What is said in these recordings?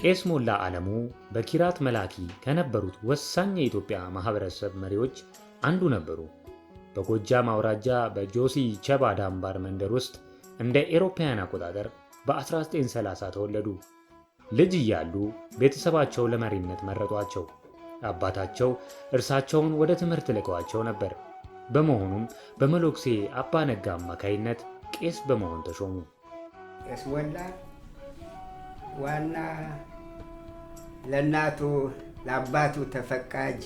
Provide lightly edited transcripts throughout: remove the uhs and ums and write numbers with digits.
ቄስ ሞላ ዓለሙ በኪራት መላኪ ከነበሩት ወሳኝ የኢትዮጵያ ማህበረሰብ መሪዎች አንዱ ነበሩ። በጎጃም አውራጃ በጆሲ ቸባ ዳምባር መንደር ውስጥ እንደ ኤሮፓያን አቆጣጠር በ1930 ተወለዱ። ልጅ እያሉ ቤተሰባቸው ለመሪነት መረጧቸው። አባታቸው እርሳቸውን ወደ ትምህርት ልከዋቸው ነበር። በመሆኑም በመሎክሴ አባ ነጋ አማካይነት ቄስ በመሆን ተሾሙ። ቄስ ሞላ ዋና ለእናቱ ለአባቱ ተፈቃጅ፣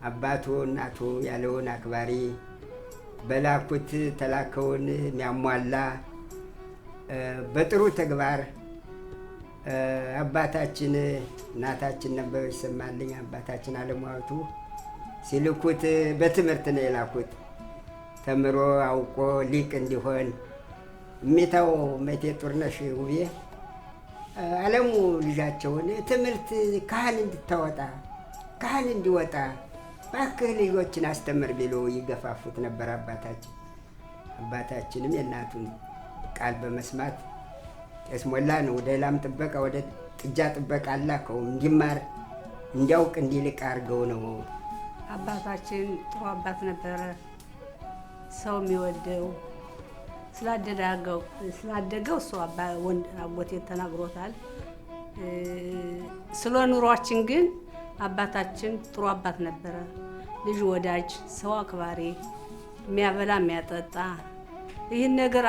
አባቱ እናቱ ያለውን አክባሪ፣ በላኩት ተላከውን የሚያሟላ በጥሩ ተግባር አባታችን እናታችን ነበር ይሰማልኝ። አባታችን አለሟቱ ሲልኩት በትምህርት ነው የላኩት። ተምሮ አውቆ ሊቅ እንዲሆን እሜታው እቴጌ ጥሩነሽ ውቤ ዓለሙ ልጃቸውን ትምህርት ካህን እንድታወጣ ካህን እንዲወጣ ባክህ ልጆችን አስተምር ቢሉ ይገፋፉት ነበር አባታችን። አባታችንም የእናቱን ቃል በመስማት ቄስ ሞላን ወደ ላም ጥበቃ ወደ ጥጃ ጥበቃ አላከው። እንዲማር እንዲያውቅ እንዲልቅ አድርገው ነው። አባታችን ጥሩ አባት ነበረ። ሰው የሚወደው ስላደገው እሱ አጎቴ ተናግሮታል። ስለ ኑሯችን ግን አባታችን ጥሩ አባት ነበረ። ልጅ ወዳጅ፣ ሰው አክባሪ፣ የሚያበላ የሚያጠጣ፣ ይህን ነገር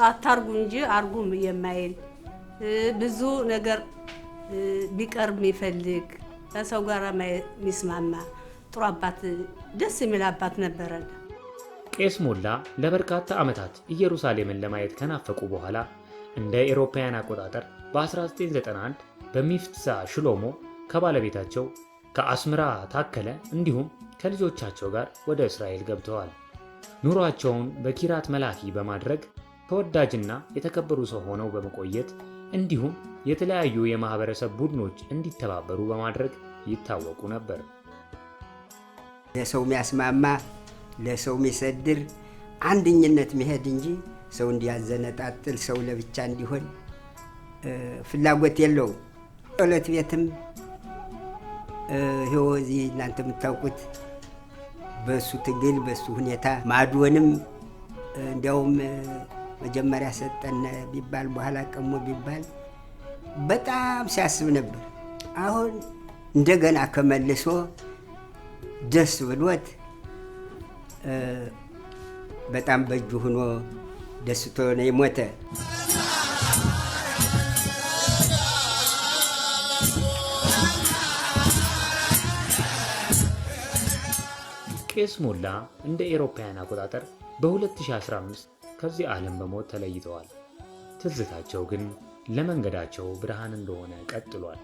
አታርጉ እንጂ አርጉም የማይል ብዙ ነገር ቢቀርብ የሚፈልግ ከሰው ጋር የሚስማማ ጥሩ አባት፣ ደስ የሚል አባት ነበረ። ቄስ ሞላ ለበርካታ ዓመታት ኢየሩሳሌምን ለማየት ከናፈቁ በኋላ እንደ ኤሮፓያን አቆጣጠር በ1991 በሚፍትሳ ሽሎሞ ከባለቤታቸው ከአስምራ ታከለ እንዲሁም ከልጆቻቸው ጋር ወደ እስራኤል ገብተዋል። ኑሯቸውን በኪራት መላኪ በማድረግ ተወዳጅና የተከበሩ ሰው ሆነው በመቆየት እንዲሁም የተለያዩ የማህበረሰብ ቡድኖች እንዲተባበሩ በማድረግ ይታወቁ ነበር። ለሰው የሚያስማማ ለሰው የሚሰድር አንድኝነት መሄድ እንጂ ሰው እንዲያዘነጣጥል ሰው ለብቻ እንዲሆን ፍላጎት የለውም። ጸሎት ቤትም ይኸው እዚህ እናንተ የምታውቁት በሱ ትግል በሱ ሁኔታ ማድወንም እንዲያውም መጀመሪያ ሰጠን ቢባል በኋላ ቀሞ ቢባል በጣም ሲያስብ ነበር። አሁን እንደገና ከመልሶ ደስ ብሎት በጣም በእጁ ሆኖ ደስቶ ነው የሞተ። ቄስ ሞላ እንደ ኤሮፓያን አቆጣጠር በ2015 ከዚህ ዓለም በሞት ተለይተዋል። ትዝታቸው ግን ለመንገዳቸው ብርሃን እንደሆነ ቀጥሏል።